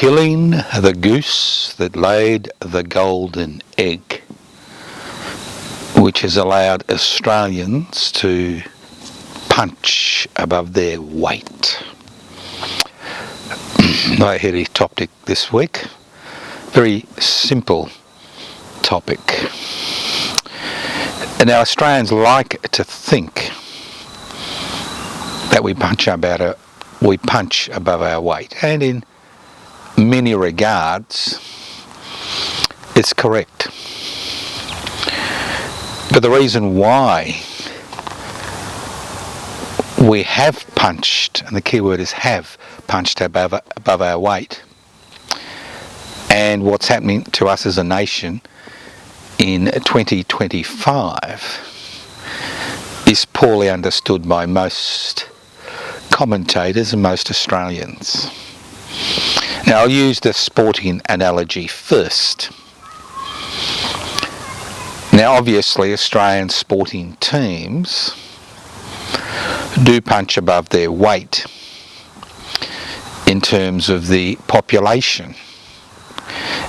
killing the goose that laid the golden egg, which has allowed Australians to punch above their weight. My heady topic this week, very simple topic. And now Australians like to think that we punch above our weight, and in many regards it's correct. But the reason why we have punched, and the key word is have punched above our weight, and what's happening to us as a nation in 2025 is poorly understood by most commentators and most Australians. Now, I'll use the sporting analogy first. Now, obviously, Australian sporting teams do punch above their weight in terms of the population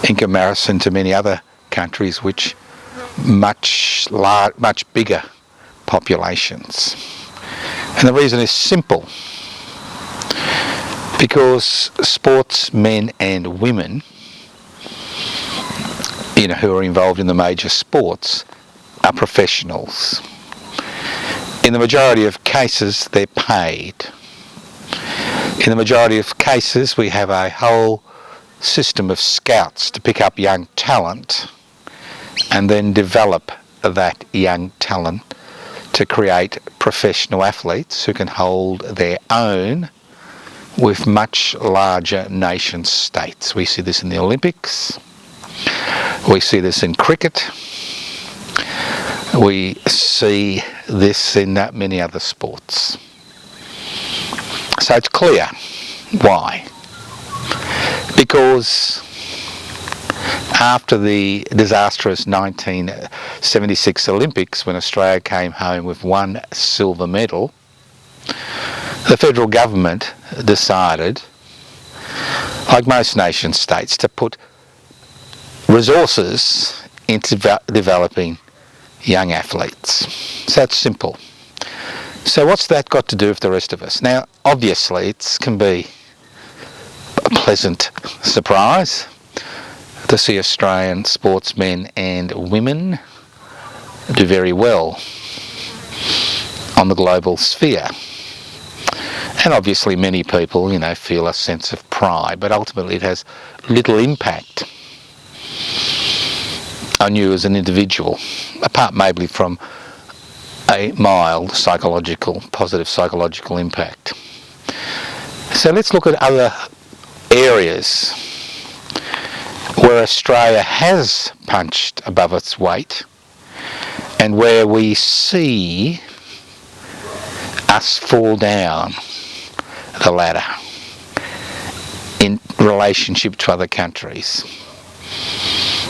in comparison to many other countries which much bigger populations. And the reason is simple, because sportsmen and women, who are involved in the major sports, are professionals. In the majority of cases, they're paid. In the majority of cases, we have a whole system of scouts to pick up young talent and then develop that young talent to create professional athletes who can hold their own with much larger nation states. We see this in the Olympics, we see this in cricket, we see this in many other sports. So it's clear why. Because after the disastrous 1976 Olympics, when Australia came home with one silver medal, the federal government decided, like most nation states, to put resources into developing young athletes. So it's simple. So what's that got to do with the rest of us? Now, obviously, it can be a pleasant surprise to see Australian sportsmen and women do very well on the global sphere. And obviously many people, feel a sense of pride, but ultimately it has little impact on you as an individual, apart maybe from a mild positive psychological impact. So let's look at other areas where Australia has punched above its weight and where we see us fall down the ladder in relationship to other countries.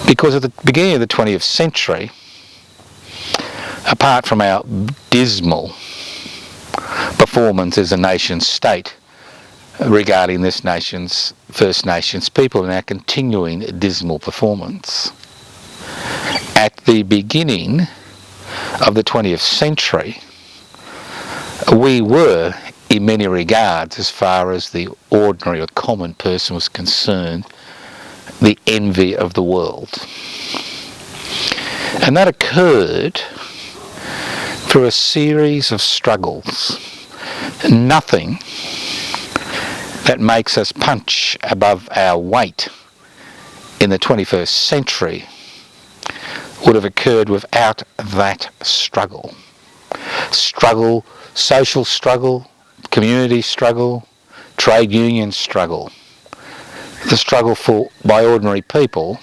Because at the beginning of the 20th century, apart from our dismal performance as a nation state regarding this nation's First Nations people and our continuing dismal performance, at the beginning of the 20th century, we were, in many regards, as far as the ordinary or common person was concerned, the envy of the world. And that occurred through a series of struggles. Nothing that makes us punch above our weight in the 21st century would have occurred without that struggle. Social struggle, community struggle, trade union struggle. The struggle by ordinary people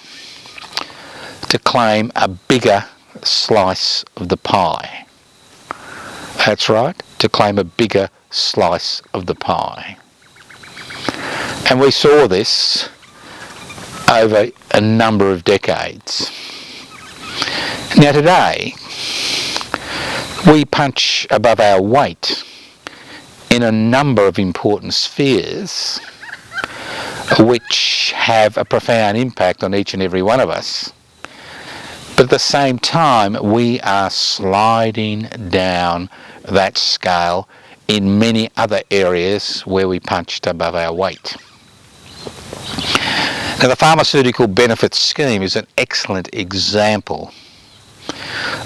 to claim a bigger slice of the pie. That's right, to claim a bigger slice of the pie. And we saw this over a number of decades. Now today, we punch above our weight in a number of important spheres which have a profound impact on each and every one of us. But at the same time, we are sliding down that scale in many other areas where we punched above our weight. Now, the pharmaceutical benefits scheme is an excellent example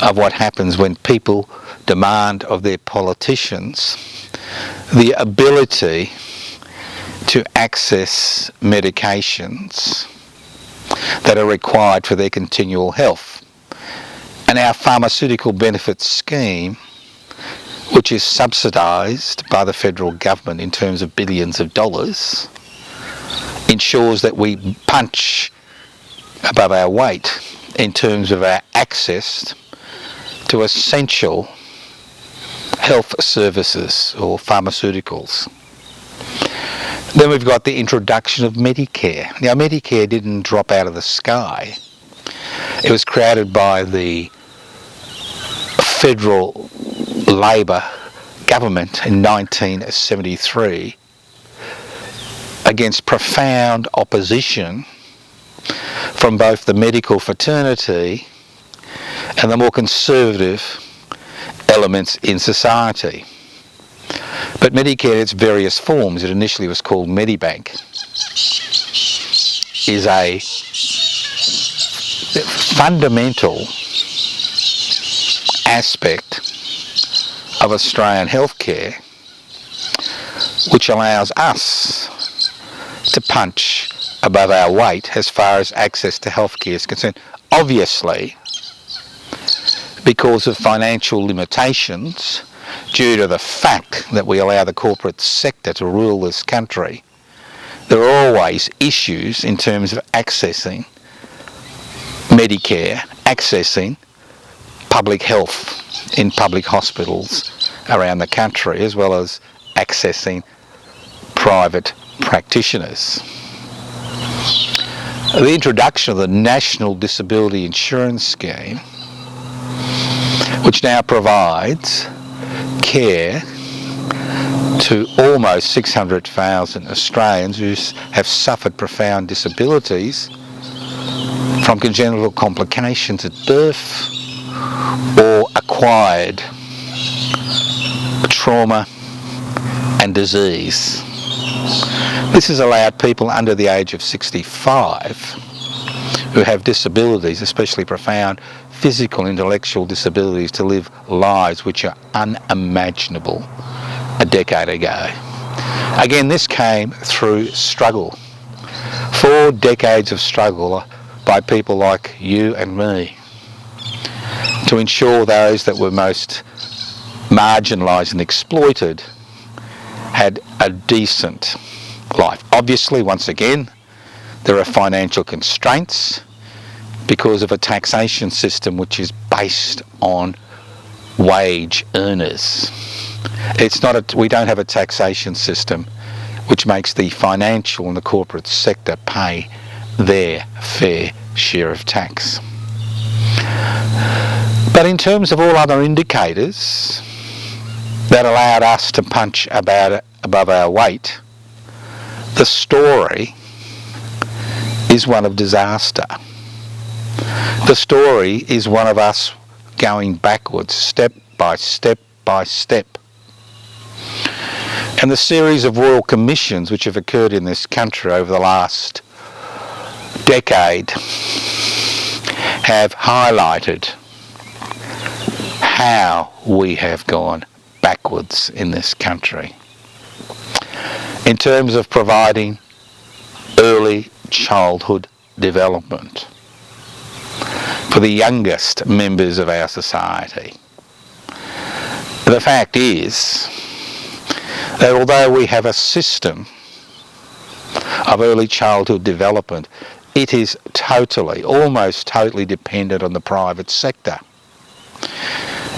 of what happens when people demand of their politicians the ability to access medications that are required for their continual health. And our pharmaceutical benefits scheme, which is subsidised by the federal government in terms of billions of dollars, ensures that we punch above our weight in terms of our access to essential health services or pharmaceuticals. Then we've got the introduction of Medicare. Now, Medicare didn't drop out of the sky. It was created by the federal Labor government in 1973 against profound opposition from both the medical fraternity and the more conservative elements in society. But Medicare, in its various forms, it initially was called Medibank, is a fundamental aspect of Australian healthcare which allows us to punch above our weight as far as access to healthcare is concerned. Obviously, because of financial limitations, due to the fact that we allow the corporate sector to rule this country, there are always issues in terms of accessing Medicare, accessing public health in public hospitals around the country, as well as accessing private practitioners. The introduction of the National Disability Insurance Scheme, which now provides care to almost 600,000 Australians who have suffered profound disabilities from congenital complications at birth or acquired trauma and disease. This has allowed people under the age of 65 who have disabilities, especially profound physical, intellectual disabilities, to live lives which are unimaginable a decade ago. Again, this came through struggle. 4 decades of struggle by people like you and me to ensure those that were most marginalised and exploited had a decent life. Obviously, once again, there are financial constraints because of a taxation system which is based on wage earners. We don't have a taxation system which makes the financial and the corporate sector pay their fair share of tax. But in terms of all other indicators that allowed us to punch above our weight, the story is one of disaster. The story is one of us going backwards, step by step by step. And the series of royal commissions which have occurred in this country over the last decade have highlighted how we have gone backwards in this country in terms of providing early childhood development for the youngest members of our society. The fact is that although we have a system of early childhood development, it is almost totally dependent on the private sector.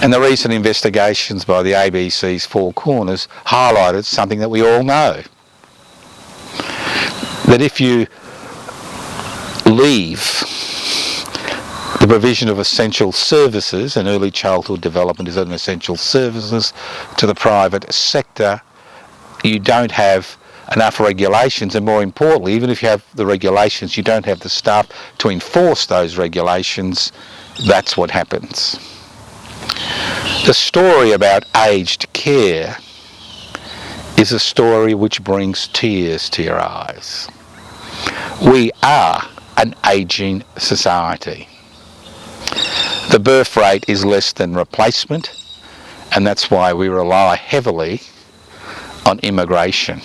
And the recent investigations by the ABC's Four Corners highlighted something that we all know. That if you leave the provision of essential services, and early childhood development is an essential services, to the private sector, you don't have enough regulations, and more importantly, even if you have the regulations, you don't have the staff to enforce those regulations. That's what happens. The story about aged care is a story which brings tears to your eyes. We are an ageing society. The birth rate is less than replacement, and that's why we rely heavily on immigration.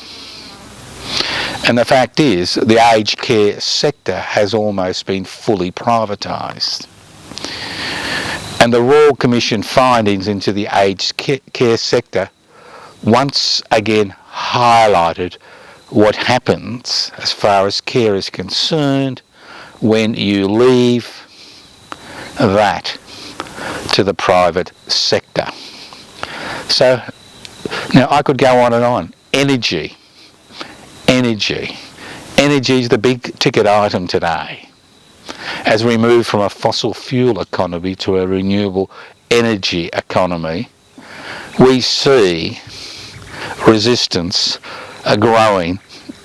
And the fact is, the aged care sector has almost been fully privatised. And the Royal Commission findings into the aged care sector once again highlighted what happens as far as care is concerned when you leave that to the private sector. So now I could go on and on. Energy is the big ticket item today. As we move from a fossil fuel economy to a renewable energy economy, we see resistance growing,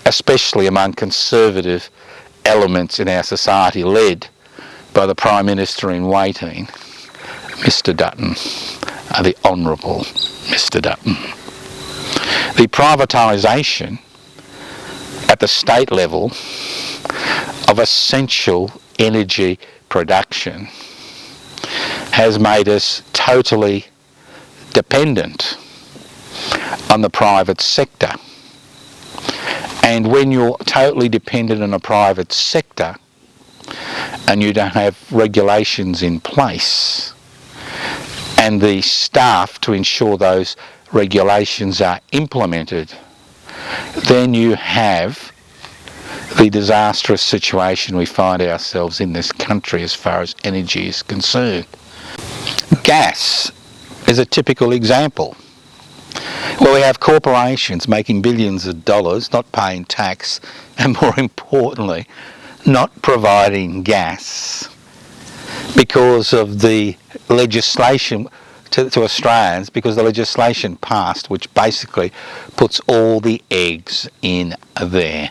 especially among conservative elements in our society, led by the Prime Minister in waiting, Mr Dutton, the Honourable Mr Dutton. The privatisation at the state level of essential energy production has made us totally dependent on the private sector. And when you're totally dependent on a private sector and you don't have regulations in place and the staff to ensure those regulations are implemented, then you have the disastrous situation we find ourselves in this country as far as energy is concerned. Gas is a typical example. Well, we have corporations making billions of dollars, not paying tax, and more importantly, not providing gas because of the legislation to Australians, because the legislation passed which basically puts all the eggs in their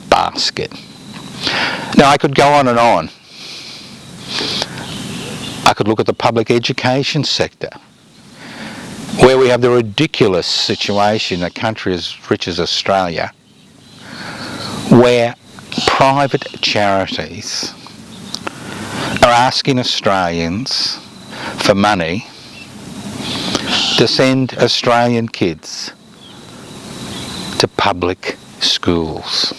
basket. Now I could go on and on. I could look at the public education sector, where we have the ridiculous situation in a country as rich as Australia, where private charities are asking Australians for money to send Australian kids to public schools.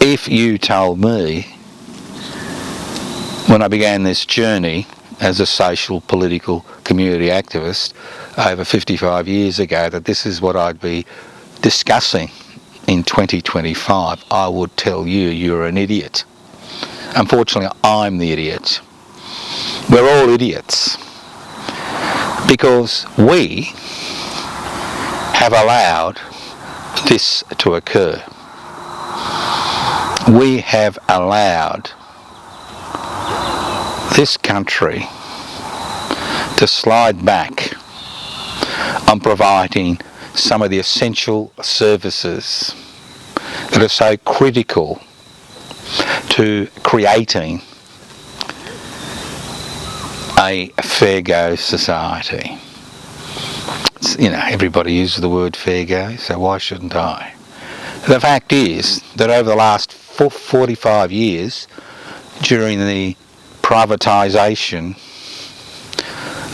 If you told me when I began this journey as a social, political, community activist over 55 years ago that this is what I'd be discussing in 2025, I would tell you you're an idiot. Unfortunately, I'm the idiot. We're all idiots because we have allowed this to occur. We have allowed this country to slide back on providing some of the essential services that are so critical to creating a fair go society. You know, everybody uses the word fair go, so why shouldn't I? The fact is that over the last 45 years, during the privatisation,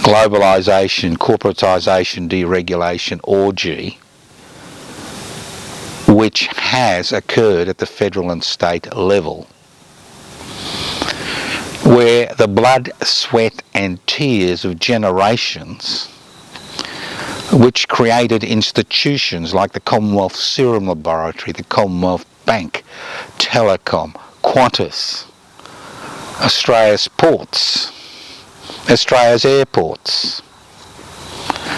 globalisation, corporatisation, deregulation orgy, which has occurred at the federal and state level, where the blood, sweat and tears of generations, which created institutions like the Commonwealth Serum Laboratory, the Commonwealth Bank, Telecom, Qantas, Australia's ports, Australia's airports,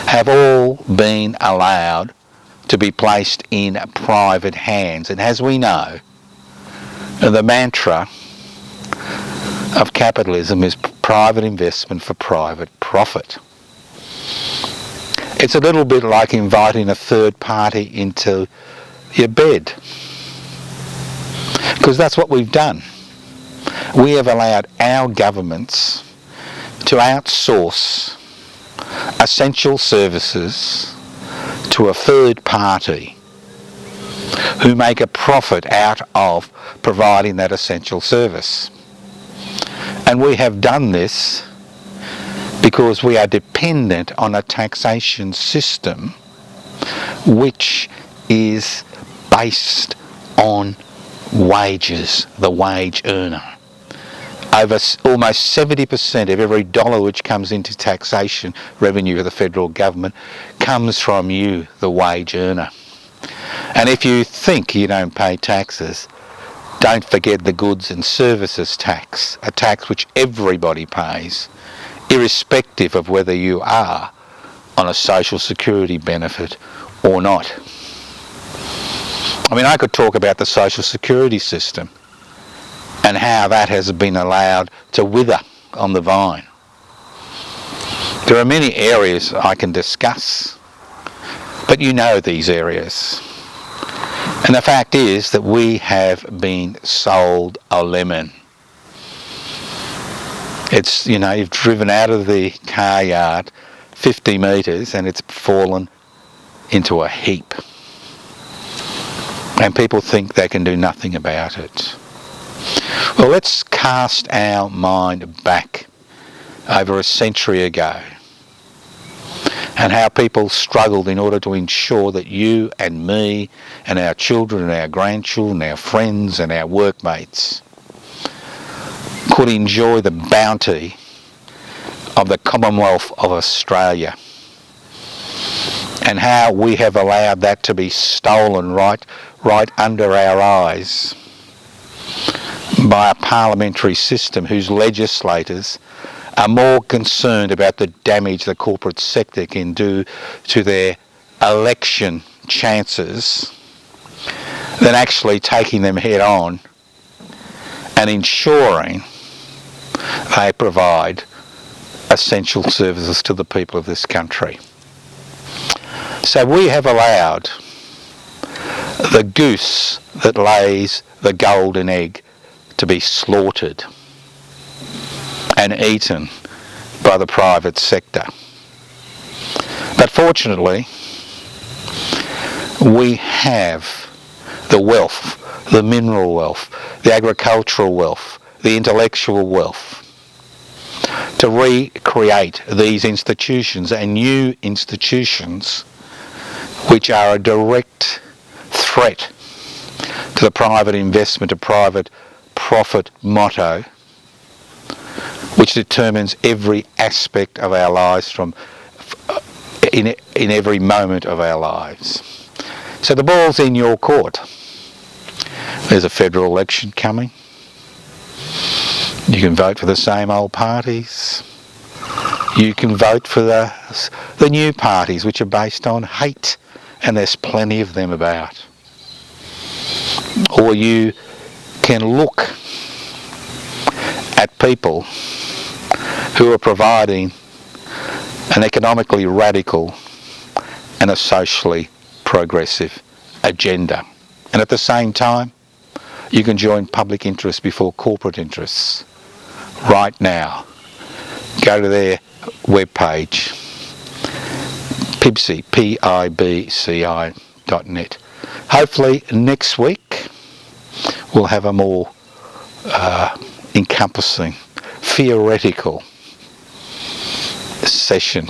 have all been allowed to be placed in private hands. And as we know, the mantra of capitalism is private investment for private profit. It's a little bit like inviting a third party into your bed, because that's what we've done. We have allowed our governments to outsource essential services to a third party who make a profit out of providing that essential service. And we have done this because we are dependent on a taxation system which is based on wages, the wage earner. Over almost 70% of every dollar which comes into taxation revenue of the federal government comes from you, the wage earner. And if you think you don't pay taxes, don't forget the goods and services tax, a tax which everybody pays, irrespective of whether you are on a social security benefit or not. I mean, I could talk about the social security system and how that has been allowed to wither on the vine. There are many areas I can discuss, but you know these areas. And the fact is that we have been sold a lemon. It's, you know, you've driven out of the car yard 50 metres and it's fallen into a heap. And people think they can do nothing about it. Well, let's cast our mind back over a century ago and how people struggled in order to ensure that you and me and our children and our grandchildren, our friends and our workmates could enjoy the bounty of the Commonwealth of Australia, and how we have allowed that to be stolen right under our eyes by a parliamentary system whose legislators are more concerned about the damage the corporate sector can do to their election chances than actually taking them head on and ensuring they provide essential services to the people of this country. So we have allowed the goose that lays the golden egg to be slaughtered and eaten by the private sector. But fortunately, we have the wealth, the mineral wealth, the agricultural wealth, the intellectual wealth to recreate these institutions and new institutions which are a direct threat to the private investment, a private profit motto which determines every aspect of our lives from in every moment of our lives. So the ball's in your court. There's a federal election coming. You can vote for the same old parties. You can vote for the new parties which are based on hate, and there's plenty of them about. Or you can look at people who are providing an economically radical and a socially progressive agenda. And at the same time, you can join public interest before corporate interests. Right now, go to their webpage, pibci, pibci.net. Hopefully next week we'll have a more encompassing, theoretical session